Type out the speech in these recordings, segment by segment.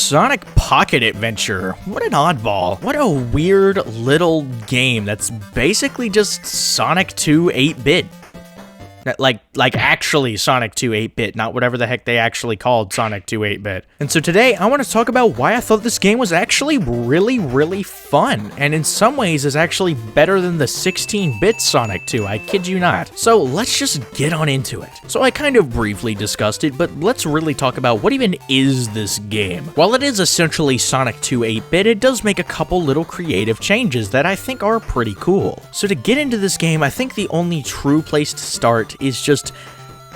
Sonic Pocket Adventure. What an oddball. What a weird little game that's basically just Sonic 2 8-bit. Like actually Sonic 2 8-bit, not whatever the heck they actually called Sonic 2 8-bit. And so today I want to talk about why I thought this game was actually really fun, and in some ways is actually better than the 16-bit Sonic 2, I kid you not. So let's just get on into it. So I kind of briefly discussed it, but let's really talk about what even is this game. While it is essentially Sonic 2 8-bit, it does make a couple little creative changes that I think are pretty cool. So to get into this game, I think the only true place to start is just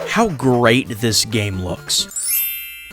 how great this game looks.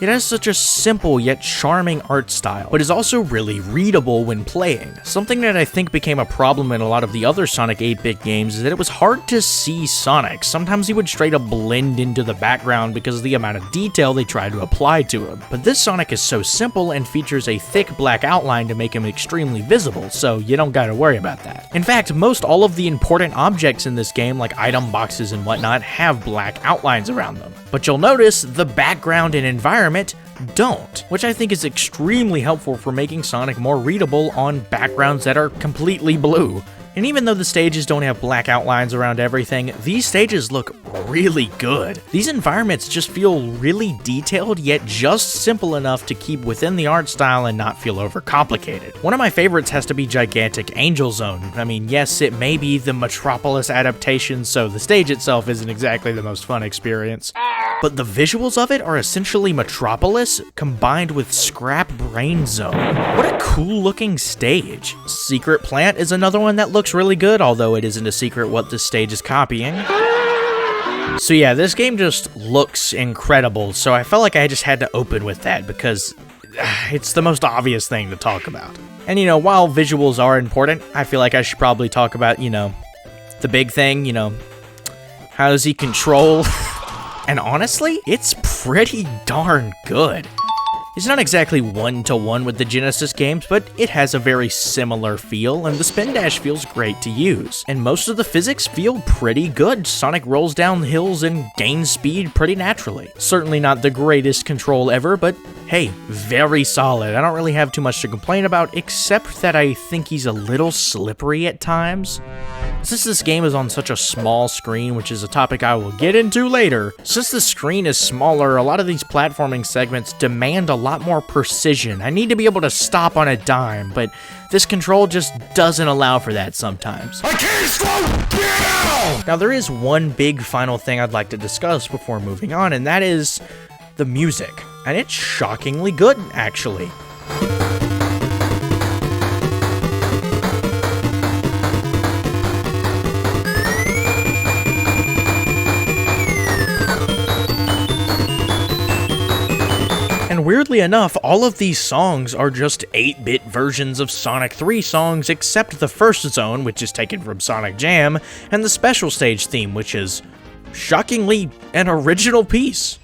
It has such a simple yet charming art style, but is also really readable when playing. Something that I think became a problem in a lot of the other Sonic 8-bit games is that it was hard to see Sonic. Sometimes he would straight up blend into the background because of the amount of detail they tried to apply to him. But this Sonic is so simple and features a thick black outline to make him extremely visible, so you don't gotta worry about that. In fact, most all of the important objects in this game, like item boxes and whatnot, have black outlines around them. But you'll notice the background and environment don't, which I think is extremely helpful for making Sonic more readable on backgrounds that are completely blue. And even though the stages don't have black outlines around everything, these stages look really good. These environments just feel really detailed, yet just simple enough to keep within the art style and not feel overcomplicated. One of my favorites has to be Gigantic Angel Zone. I mean, yes, it may be the Metropolis adaptation, so the stage itself isn't exactly the most fun experience. But the visuals of it are essentially Metropolis combined with Scrap Brain Zone. What a cool looking stage. Secret Plant is another one that looks really good, although it isn't a secret what this stage is copying. So yeah, this game just looks incredible, so I felt like I just had to open with that because it's the most obvious thing to talk about. And you know, while visuals are important, I feel like I should probably talk about, you know, the big thing, you know, how does he control? And honestly, it's pretty darn good. It's not exactly one-to-one with the Genesis games, but it has a very similar feel, and the spin dash feels great to use. And most of the physics feel pretty good. Sonic rolls down hills and gains speed pretty naturally. Certainly not the greatest control ever, but hey, very solid. I don't really have too much to complain about, except that I think he's a little slippery at times. Since this game is on such a small screen, which is a topic I will get into later, since the screen is smaller, a lot of these platforming segments demand a lot more precision. I need to be able to stop on a dime, but this control just doesn't allow for that sometimes. I can't slow down! Now there is one big final thing I'd like to discuss before moving on, and that is the music. And it's shockingly good, actually. And weirdly enough, all of these songs are just 8-bit versions of Sonic 3 songs, except the first zone, which is taken from Sonic Jam, and the special stage theme, which is, shockingly, an original piece.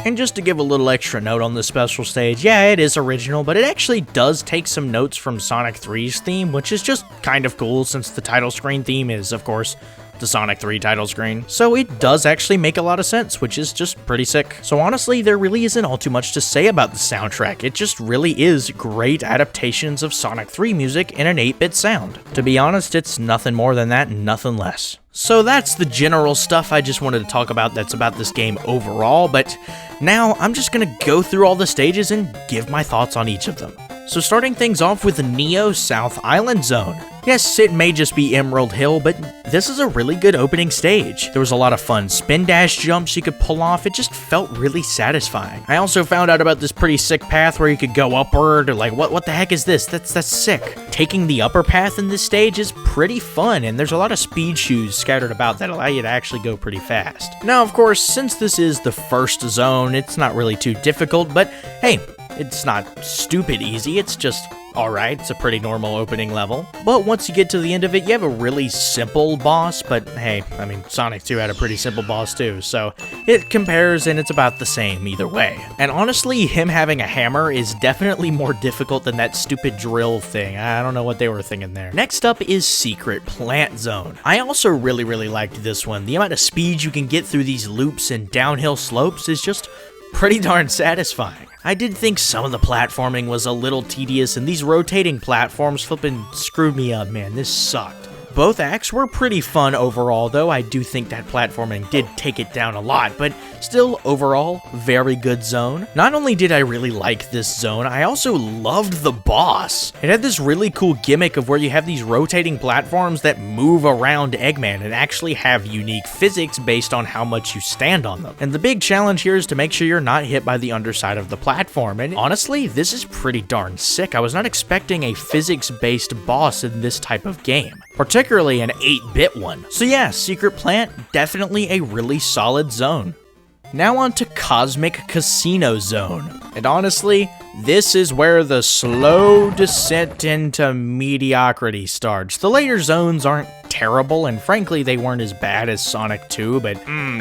And just to give a little extra note on the special stage, yeah, it is original, but it actually does take some notes from Sonic 3's theme, which is just kind of cool since the title screen theme is, of course, the Sonic 3 title screen. So it does actually make a lot of sense, which is just pretty sick. So honestly, there really isn't all too much to say about the soundtrack. It just really is great adaptations of Sonic 3 music in an 8-bit sound. To be honest, it's nothing more than that and nothing less. So that's the general stuff I just wanted to talk about that's about this game overall, but now I'm just gonna go through all the stages and give my thoughts on each of them. So starting things off with the Neo South Island Zone. Yes, it may just be Emerald Hill, but this is a really good opening stage. There was a lot of fun spin dash jumps you could pull off. It just felt really satisfying. I also found out about this pretty sick path where you could go upward, or like, what the heck is this? That's sick. Taking the upper path in this stage is pretty fun, and there's a lot of speed shoes scattered about that allow you to actually go pretty fast. Now, of course, since this is the first zone, it's not really too difficult, but hey, it's not stupid easy, it's just alright, it's a pretty normal opening level. But once you get to the end of it, you have a really simple boss, but hey, I mean, Sonic 2 had a pretty simple boss too, so it compares and it's about the same either way. And honestly, him having a hammer is definitely more difficult than that stupid drill thing. I don't know what they were thinking there. Next up is Secret Plant Zone. I also really liked this one. The amount of speed you can get through these loops and downhill slopes is just pretty darn satisfying. I did think some of the platforming was a little tedious, and these rotating platforms flipping screwed me up, man. This sucked. Both acts were pretty fun overall, though I do think that platforming did take it down a lot, but still, overall, very good zone. Not only did I really like this zone, I also loved the boss. It had this really cool gimmick of where you have these rotating platforms that move around Eggman and actually have unique physics based on how much you stand on them. And the big challenge here is to make sure you're not hit by the underside of the platform, and honestly, this is pretty darn sick. I was not expecting a physics-based boss in this type of game, particularly an 8-bit one. So yeah, Secret Plant, definitely a really solid zone. Now on to Cosmic Casino Zone. And honestly, this is where the slow descent into mediocrity starts. The later zones aren't terrible, and frankly, they weren't as bad as Sonic 2, but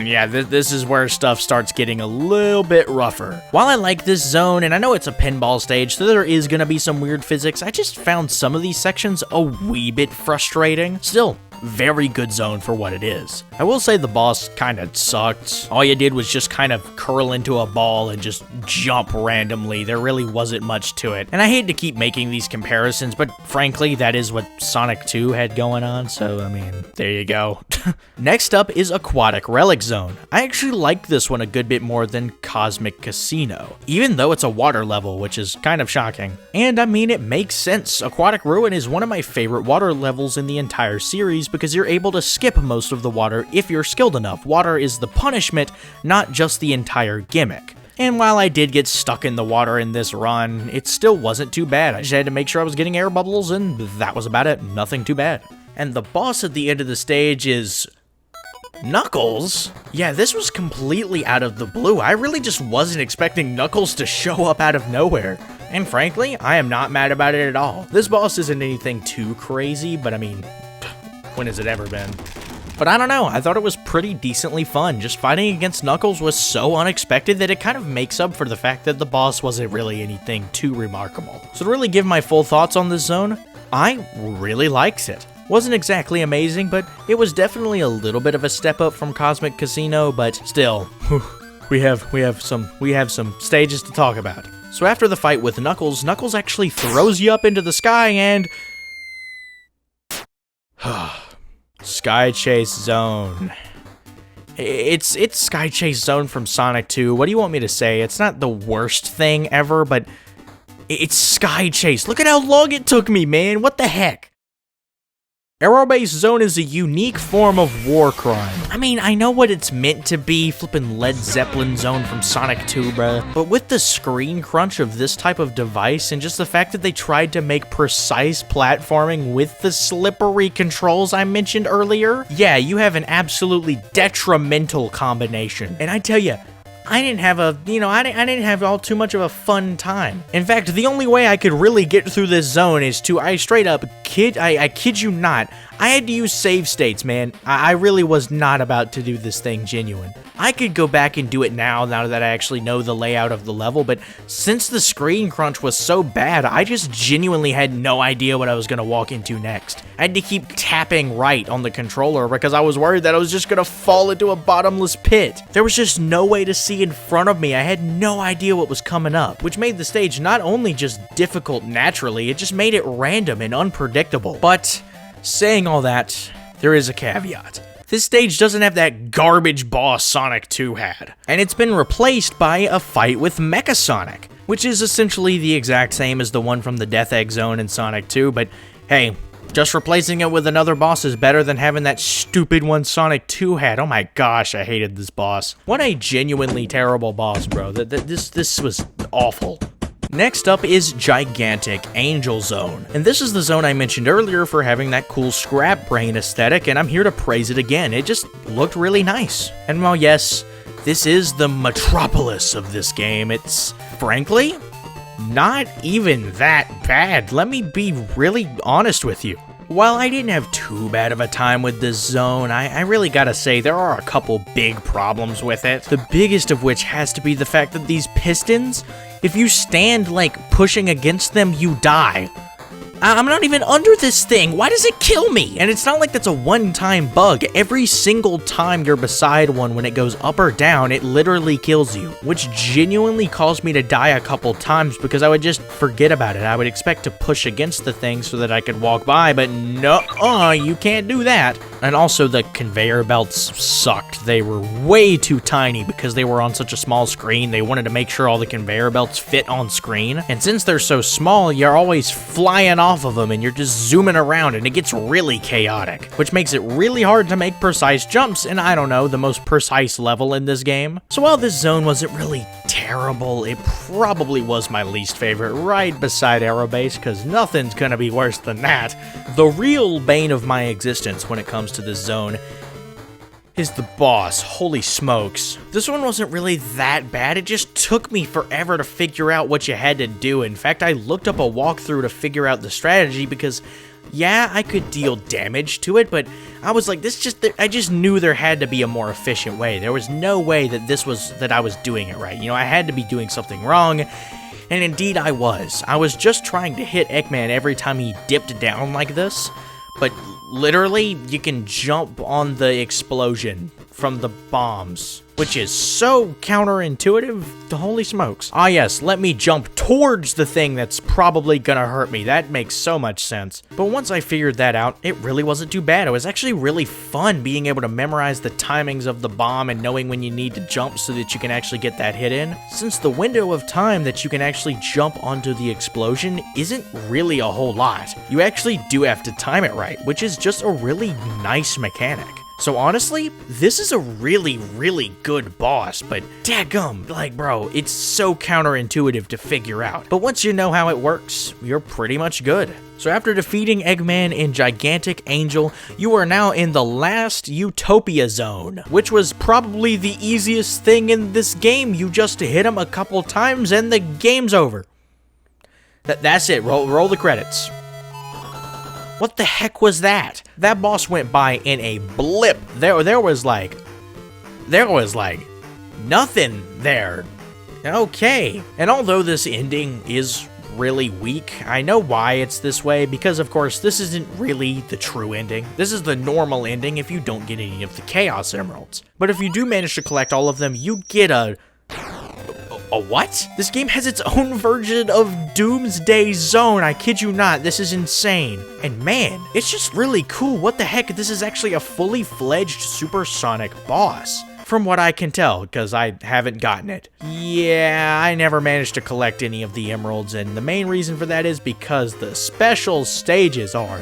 yeah, this is where stuff starts getting a little bit rougher. While I like this zone, and I know it's a pinball stage, so there is gonna be some weird physics, I just found some of these sections a wee bit frustrating. Still, very good zone for what it is. I will say the boss kind of sucked. All you did was just kind of curl into a ball and just jump randomly. There really wasn't much to it. And I hate to keep making these comparisons, but frankly, that is what Sonic 2 had going on, so I mean, there you go. Next up is Aquatic Relic Zone. I actually like this one a good bit more than Cosmic Casino, even though it's a water level, which is kind of shocking. And I mean, it makes sense. Aquatic Ruin is one of my favorite water levels in the entire series because you're able to skip most of the water if you're skilled enough. Water is the punishment, not just the entire gimmick. And while I did get stuck in the water in this run, it still wasn't too bad. I just had to make sure I was getting air bubbles, and that was about it. Nothing too bad. And the boss at the end of the stage is Knuckles? Yeah, this was completely out of the blue. I really just wasn't expecting Knuckles to show up out of nowhere. And frankly, I am not mad about it at all. This boss isn't anything too crazy, but I mean, when has it ever been? But I don't know, I thought it was pretty decently fun. Just fighting against Knuckles was so unexpected that it kind of makes up for the fact that the boss wasn't really anything too remarkable. So to really give my full thoughts on this zone, I really liked it. Wasn't exactly amazing, but it was definitely a little bit of a step up from Cosmic Casino, but still, we have some stages to talk about. So after the fight with Knuckles, Knuckles actually throws you up into the sky and Sky Chase Zone. It's Sky Chase Zone from Sonic 2. What do you want me to say? It's not the worst thing ever, but it's Sky Chase. Look at how long it took me, man. What the heck? Aerobase Zone is a unique form of war crime. I mean, I know what it's meant to be, flippin' Led Zeppelin Zone from Sonic 2, bruh. But with the screen crunch of this type of device, and just the fact that they tried to make precise platforming with the slippery controls I mentioned earlier, yeah, you have an absolutely detrimental combination. And I tell ya, I didn't have I didn't have all too much of a fun time. In fact, the only way I could really get through this zone is to, I kid you not, I had to use save states, man. I really was not about to do this thing genuine. I could go back and do it now that I actually know the layout of the level, but since the screen crunch was so bad, I just genuinely had no idea what I was gonna walk into next. I had to keep tapping right on the controller because I was worried that I was just gonna fall into a bottomless pit. There was just no way to see in front of me. I had no idea what was coming up, which made the stage not only just difficult naturally, it just made it random and unpredictable. But saying all that, there is a caveat. This stage doesn't have that garbage boss Sonic 2 had, and it's been replaced by a fight with Mecha Sonic, which is essentially the exact same as the one from the Death Egg Zone in Sonic 2, but hey, just replacing it with another boss is better than having that stupid one Sonic 2 had. Oh my gosh, I hated this boss. What a genuinely terrible boss, bro. This was awful. Next up is Gigantic Angel Zone, and this is the zone I mentioned earlier for having that cool scrap brain aesthetic, and I'm here to praise it again. It just looked really nice. And while yes, this is the metropolis of this game, it's, frankly, not even that bad. Let me be really honest with you. While I didn't have too bad of a time with this zone, I really gotta say there are a couple big problems with it. The biggest of which has to be the fact that these pistons, if you stand like pushing against them, you die. I'm not even under this thing. Why does it kill me? And it's not like that's a one-time bug. Every single time you're beside one, when it goes up or down, it literally kills you, which genuinely caused me to die a couple times because I would just forget about it. I would expect to push against the thing so that I could walk by, but no, you can't do that. And also the conveyor belts sucked. They were way too tiny because they were on such a small screen. They wanted to make sure all the conveyor belts fit on screen. And since they're so small, you're always flying off of them and you're just zooming around and it gets really chaotic, which makes it really hard to make precise jumps in, I don't know, the most precise level in this game. So while this zone wasn't really terrible, it probably was my least favorite, right beside Aerobase, because nothing's gonna be worse than that. The real bane of my existence when it comes to this zone is the boss. Holy smokes. This one wasn't really that bad, it just took me forever to figure out what you had to do. In fact, I looked up a walkthrough to figure out the strategy because, yeah, I could deal damage to it, but I was like, I just knew there had to be a more efficient way. There was no way that I was doing it right. You know, I had to be doing something wrong, and indeed I was. I was just trying to hit Eggman every time he dipped down like this, but literally, you can jump on the explosion from the bombs, which is so counterintuitive. Holy smokes. Ah yes, let me jump towards the thing that's probably gonna hurt me. That makes so much sense. But once I figured that out, it really wasn't too bad. It was actually really fun being able to memorize the timings of the bomb and knowing when you need to jump so that you can actually get that hit in. Since the window of time that you can actually jump onto the explosion isn't really a whole lot, you actually do have to time it right, which is just a really nice mechanic. So honestly, this is a really, really good boss, but dadgum, like bro, it's so counterintuitive to figure out. But once you know how it works, you're pretty much good. So after defeating Eggman in Gigantic Angel, you are now in the last Utopia Zone, which was probably the easiest thing in this game. You just hit him a couple times and the game's over. That's it, roll the credits. What the heck was that? That boss went by in a blip. There was like nothing there. Okay. And although this ending is really weak, I know why it's this way, because of course this isn't really the true ending. This is the normal ending if you don't get any of the Chaos Emeralds. But if you do manage to collect all of them, you get a what? This game has its own version of Doomsday Zone. I kid you not, this is insane. And man, it's just really cool. What the heck? This is actually a fully fledged supersonic boss. From what I can tell, because I haven't gotten it. Yeah, I never managed to collect any of the emeralds, and the main reason for that is because the special stages are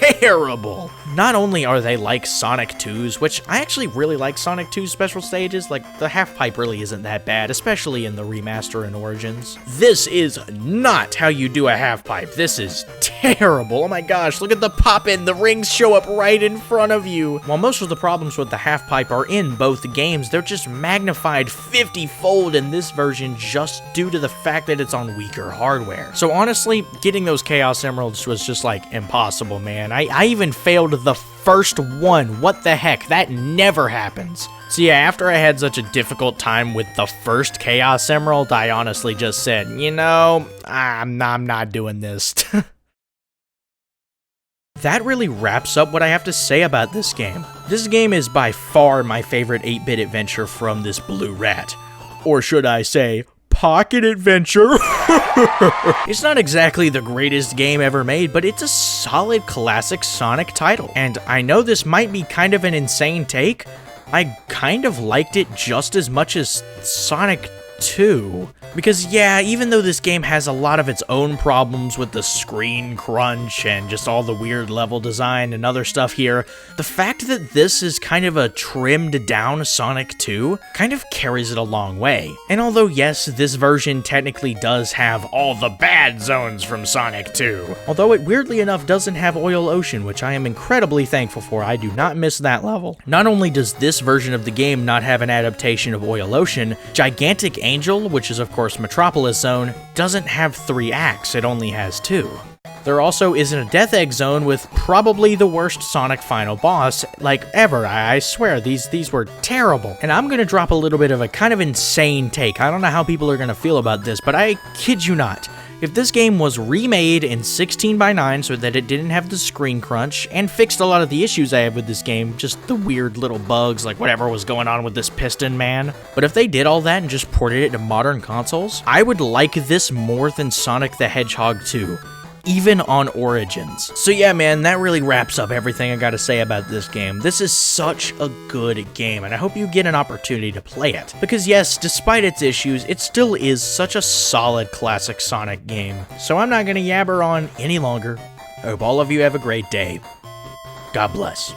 terrible. Not only are they like Sonic 2's, which I actually really like Sonic 2's special stages, like the half pipe really isn't that bad, especially in the remaster and Origins. This is not how you do a half pipe. This is terrible. Oh my gosh, look at the pop-in. The rings show up right in front of you. While most of the problems with the half pipe are in both games, they're just magnified 50-fold in this version just due to the fact that it's on weaker hardware. So honestly, getting those Chaos Emeralds was just like impossible, man. I even failed the first one. What the heck? That never happens. So yeah, after I had such a difficult time with the first Chaos Emerald, I honestly just said, you know, I'm not doing this. That really wraps up what I have to say about this game. This game is by far my favorite 8-bit adventure from this Blue Rat. Or should I say, Pocket Adventure. It's not exactly the greatest game ever made, but it's a solid classic Sonic title. And I know this might be kind of an insane take. I kind of liked it just as much as Sonic 2. Because yeah, even though this game has a lot of its own problems with the screen crunch and just all the weird level design and other stuff here, the fact that this is kind of a trimmed down Sonic 2 kind of carries it a long way. And although yes, this version technically does have all the bad zones from Sonic 2, although it weirdly enough doesn't have Oil Ocean, which I am incredibly thankful for. I do not miss that level. Not only does this version of the game not have an adaptation of Oil Ocean, Gigantic Angel, which is of course Metropolis Zone, doesn't have 3 acts, it only has 2. There also isn't a Death Egg Zone with probably the worst Sonic final boss, like, ever. I swear, these were terrible. And I'm gonna drop a little bit of a kind of insane take. I don't know how people are gonna feel about this, but I kid you not. If this game was remade in 16:9 so that it didn't have the screen crunch, and fixed a lot of the issues I have with this game, just the weird little bugs, like whatever was going on with this piston man, but if they did all that and just ported it to modern consoles, I would like this more than Sonic the Hedgehog 2. Even on Origins. So yeah, man, that really wraps up everything I gotta say about this game. This is such a good game, and I hope you get an opportunity to play it. Because yes, despite its issues, it still is such a solid classic Sonic game. So I'm not gonna yabber on any longer. I hope all of you have a great day. God bless.